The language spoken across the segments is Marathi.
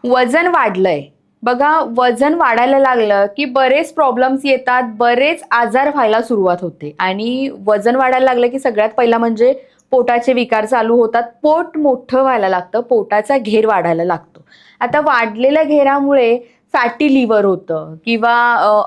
वजन वाढलंय. बघा, वजन वाढायला लागलं, की बरेच प्रॉब्लेम्स येतात, बरेच आजार व्हायला सुरुवात होते आणि वजन वाढायला लागलं, की सगळ्यात पहिला म्हणजे पोटाचे विकार चालू होतात. पोट मोठं व्हायला लागतं, पोटाचा घेर वाढायला लागतो. आता वाढलेल्या घेरामुळे फॅटी लिव्हर होतं किंवा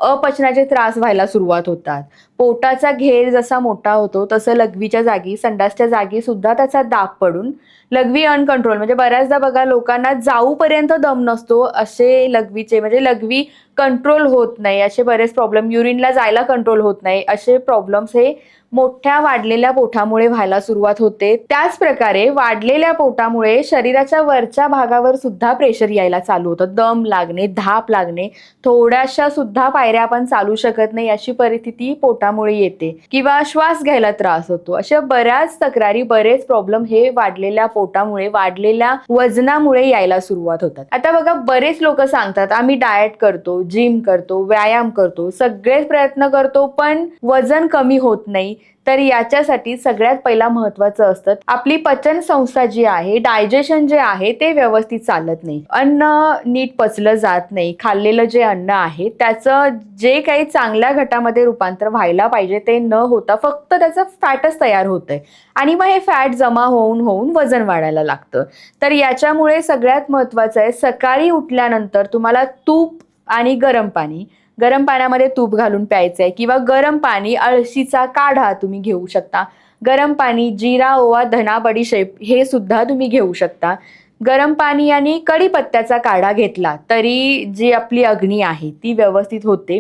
अपचनाचे त्रास व्हायला सुरुवात होतात. पोटाचा घेर जसा मोठा होतो, तसं लघवीच्या जागी, संडासच्या जागी सुद्धा त्याचा दाब पडून लघवी अनकंट्रोल म्हणजे बऱ्याचदा बघा लोकांना जाऊपर्यंत दम नसतो असे लघवीचे म्हणजे लघवी कंट्रोल होत नाही असे बरेच प्रॉब्लेम युरिनला जायला कंट्रोल होत नाही असे प्रॉब्लेम्स हे मोठ्या वाढलेल्या पोटामुळे व्हायला सुरुवात होते. त्याच प्रकारे वाढलेल्या पोटामुळे शरीराच्या वरच्या भागावर सुद्धा प्रेशर यायला चालू होतं. दम लागणे, धाप लागणे, थोड्याशा सुद्धा पायऱ्या आपण चालू शकत नाही अशी परिस्थिती पोटामुळे येते किंवा श्वास घ्यायला त्रास होतो. अशा बऱ्याच तक्रारी, बरेच प्रॉब्लेम हे वाढलेल्या पोटामुळे, वाढलेल्या वजनामुळे यायला सुरुवात होतात. आता बघा बरेच लोक सांगतात आम्ही डाएट करतो, जिम करतो, व्यायाम करतो, सगळेच प्रयत्न करतो पण वजन कमी होत नाही. तर याच्यासाठी सगळ्यात पहिला महत्वाचं असतं आपली पचन संस्था जी आहे, डायजेशन जे आहे ते व्यवस्थित चालत नाही. अन्न नीट पचलं जात नाही. खाल्लेलं जे अन्न आहे त्याचं जे काही चांगल्या घटामध्ये रूपांतर व्हायला पाहिजे ते न होता फक्त त्याचं फॅटच तयार होतंय आणि मग हे फॅट जमा होऊन होऊन वजन वाढायला लागतं. तर याच्यामुळे सगळ्यात महत्वाचं आहे सकाळी उठल्यानंतर तुम्हाला तूप आणि गरम पाण्यामध्ये तूप घालून प्यायचं आहे किंवा गरम पाणी, अळशीचा काढा तुम्ही घेऊ शकता. गरम पाणी, जिरा, ओवा, धना, बडीशेप हे सुद्धा तुम्ही घेऊ शकता. गरम पाणी आणि कढीपत्त्याचा काढा घेतला तरी जी आपली अग्नी आहे ती व्यवस्थित होते,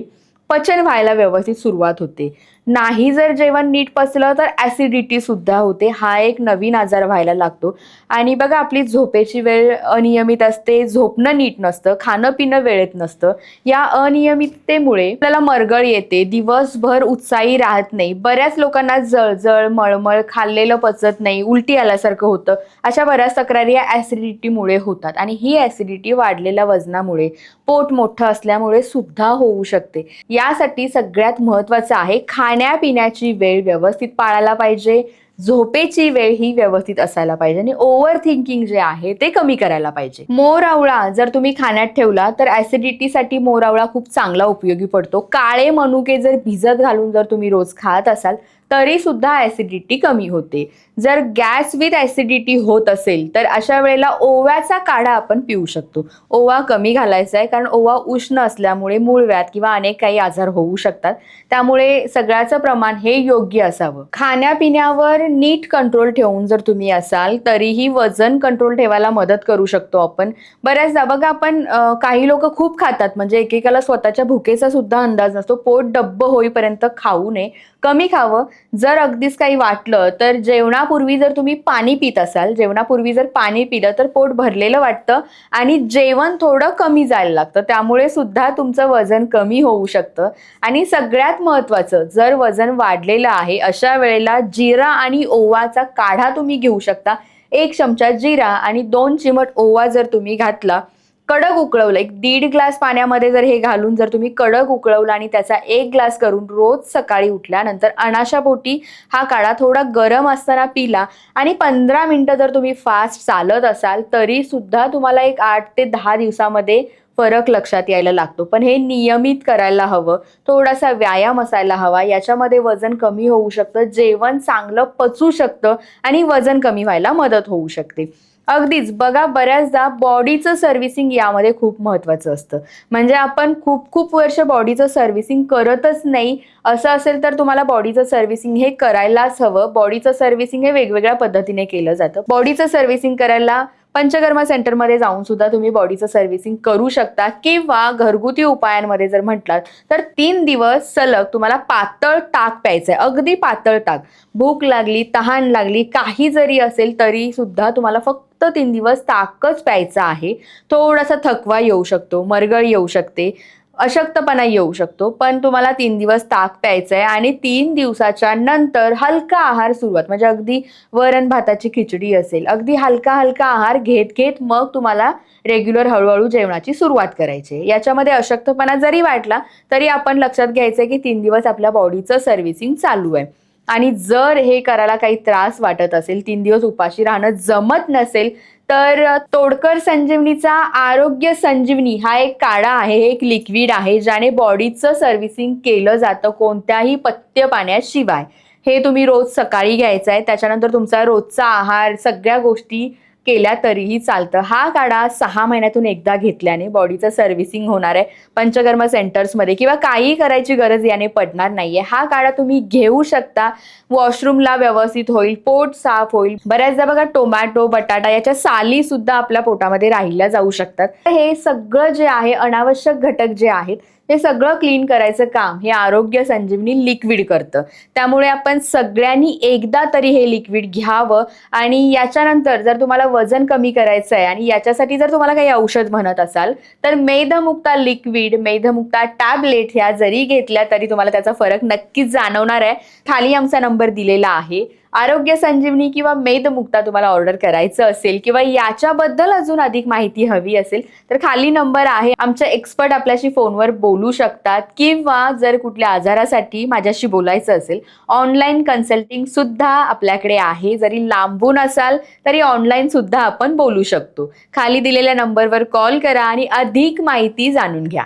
पचन व्हायला व्यवस्थित सुरुवात होते. नाही जर जेवण नीट पचलं तर ऍसिडिटी सुद्धा होते. हा एक नवीन आजार व्हायला लागतो. आणि बघा आपली झोपेची वेळ अनियमित असते, झोपणं नीट नसतं, खाणं पिणं वेळेत नसतं. या अनियमिततेमुळे आपल्याला मरगळ येते, दिवसभर उत्साही राहत नाही. बऱ्याच लोकांना जळजळ, मळमळ, खाल्लेलं पचत नाही, उलटी आल्यासारखं होतं. अशा बऱ्याच तक्रारी या ऍसिडिटीमुळे होतात आणि ही ऍसिडिटी वाढलेल्या वजनामुळे, पोट मोठं असल्यामुळे सुद्धा होऊ शकते. यासाठी सगळ्यात महत्वाचं आहे खाण्यापिण्याची वेळ व्यवस्थित पाळायला पाहिजे, झोपेची वेळ ही व्यवस्थित असायला पाहिजे आणि ओव्हर थिंकिंग जे आहे ते कमी करायला पाहिजे. मोर आवळा जर तुम्ही खाण्यात ठेवला तर ऍसिडिटीसाठी मोर आवळा खूप चांगला उपयोगी पडतो. काळे मनुके जर भिजत घालून जर तुम्ही रोज खात असाल तरी सुद्धा ऍसिडिटी कमी होते. जर गॅस विथ ऍसिडिटी होत असेल तर अशा वेळेला ओव्याचा काढा आपण पिऊ शकतो. ओवा कमी घालायचा आहे कारण ओवा उष्ण असल्यामुळे मूळव्याध किंवा अनेक काही आजार होऊ शकतात. त्यामुळे सगळ्याचं प्रमाण हे योग्य असावं. खाण्यापिण्यावर नीट कंट्रोल ठेवून जर तुम्ही असाल तरीही वजन कंट्रोल ठेवायला मदत करू शकतो आपण. बऱ्याचदा बघा आपण काही लोक खूप खातात म्हणजे एकेकाला स्वतःच्या भुकेचा सुद्धा अंदाज नसतो. पोट डब्ब होईपर्यंत खाऊ नये, कमी खावं. जर अगदीच काही वाटलं तर जेवणापूर्वी जर तुम्ही पाणी पित असाल, जेवणापूर्वी जर पाणी पिलं तर पोट भरलेलं वाटतं आणि जेवण थोडं कमी जायला लागतं. त्यामुळे सुद्धा तुमचं वजन कमी होऊ शकतं. आणि सगळ्यात महत्वाचं जर वजन वाढलेलं आहे अशा वेळेला जिरा आणि ओवाचा काढा तुम्ही घेऊ शकता. 1 चमचा जिरा आणि 2 चिमट ओवा जर तुम्ही घातला, कडक उकळवलं, 1.5 ग्लास पाण्यामध्ये जर हे घालून जर तुम्ही कडक उकळवलं आणि त्याचा 1 ग्लास करून रोज सकाळी उठल्यानंतर अनाशापोटी हा काढा थोडा गरम असताना पिला आणि 15 मिनिटं जर तुम्ही फास्ट चालत असाल तरी सुद्धा तुम्हाला एक 8 ते 10 दिवसामध्ये फरक लक्षात यायला लागतो. पण हे नियमित करायला हवं, थोडासा व्यायाम असायला हवा. याच्यामध्ये वजन कमी होऊ शकतं, जेवण चांगलं पचू शकतं आणि वजन कमी व्हायला मदत होऊ शकते. अगदीच बघा बऱ्याचदा बॉडीचं सर्व्हिसिंग यामध्ये खूप महत्वाचं असतं. म्हणजे आपण खूप खूप वर्ष बॉडीचं सर्व्हिसिंग करतच नाही. असं असेल तर तुम्हाला बॉडीचं सर्व्हिसिंग हे करायलाच हवं. बॉडीचं सर्व्हिसिंग हे वेगवेगळ्या पद्धतीने केलं जातं. बॉडीचं सर्व्हिसिंग करायला पंचकर्मा सेंटरमध्ये जाऊन सुद्धा तुम्ही बॉडीचं सर्व्हिसिंग करू शकता किंवा घरगुती उपायांमध्ये जर म्हटलात तर 3 दिवस सलग तुम्हाला पातळ ताक प्यायचंय, अगदी पातळ ताक. भूक लागली, तहान लागली, काही जरी असेल तरी सुद्धा तुम्हाला फक्त 3 दिवस ताकच प्यायचं आहे. थोडासा थकवा येऊ शकतो, मरगळ येऊ शकते, अशक्तपणा येऊ शकतो, पण तुम्हाला 3 दिवस ताक प्यायचं आहे आणि 3 दिवसाच्या नंतर हलका आहार सुरुवात म्हणजे अगदी वरण भाताची खिचडी असेल, अगदी हलका हलका आहार घेत घेत मग तुम्हाला रेग्युलर हळूहळू जेवणाची सुरुवात करायची. याच्यामध्ये अशक्तपणा जरी वाटला तरी आपण लक्षात घ्यायचंय की 3 दिवस आपल्या बॉडीचं सर्व्हिसिंग चालू आहे. आणि जर हे करायला काही त्रास वाटत असेल, 3 दिवस उपाशी राहणं जमत नसेल तर तोडकर संजीवनीचा आरोग्य संजीवनी हा एक काढा आहे, हे एक लिक्विड आहे ज्याने बॉडीचं सर्व्हिसिंग केलं जातं कोणत्याही पथ्य पाण्याशिवाय. हे तुम्ही रोज सकाळी घ्यायचं आहे. त्याच्यानंतर तुमचा रोजचा आहार सगळ्या गोष्टी केल्या तरीही चालतं. हा काढा 6 महिन्यातून एकदा घेतल्याने बॉडीचं सर्व्हिसिंग होणार आहे. पंचकर्म सेंटर्समध्ये किंवा काहीही करायची गरज याने पडणार नाहीये. हा काढा तुम्ही घेऊ शकता. वॉशरूमला व्यवस्थित होईल, पोट साफ होईल. बऱ्याचदा बघा टोमॅटो, बटाटा याच्या साली सुद्धा आपल्या पोटामध्ये राहिल्या जाऊ शकतात. हे सगळं जे आहे अनावश्यक घटक जे आहेत हे सगळं क्लीन करायचं काम हे आरोग्य संजीवनी लिक्विड करतं. त्यामुळे आपण सगळ्यांनी एकदा तरी हे लिक्विड घ्यावं. आणि याच्यानंतर जर तुम्हाला वजन कमी करायचं आहे आणि याच्यासाठी जर तुम्हाला काही औषध म्हणत असाल तर मेधमुक्ता लिक्विड, मेधमुक्ता टॅबलेट ह्या जरी घेतल्या तरी तुम्हाला त्याचा फरक नक्कीच जाणवणार आहे. खाली आमचा नंबर दिलेला आहे. आरोग्य संजीवनी किंवा मेधमुक्ता तुम्हाला ऑर्डर करायचं असेल किंवा याच्याबद्दल अजून अधिक माहिती हवी असेल तर खाली नंबर आहे. आमचे एक्सपर्ट आपल्याशी फोनवर बोलू शकतात किंवा जर कुठल्या आजारासाठी माझ्याशी बोलायचं असेल ऑनलाईन कन्सल्टिंग सुद्धा आपल्याकडे आहे. जरी लांबून असाल तरी ऑनलाईन सुद्धा आपण बोलू शकतो. खाली दिलेल्या नंबरवर कॉल करा आणि अधिक माहिती जाणून घ्या.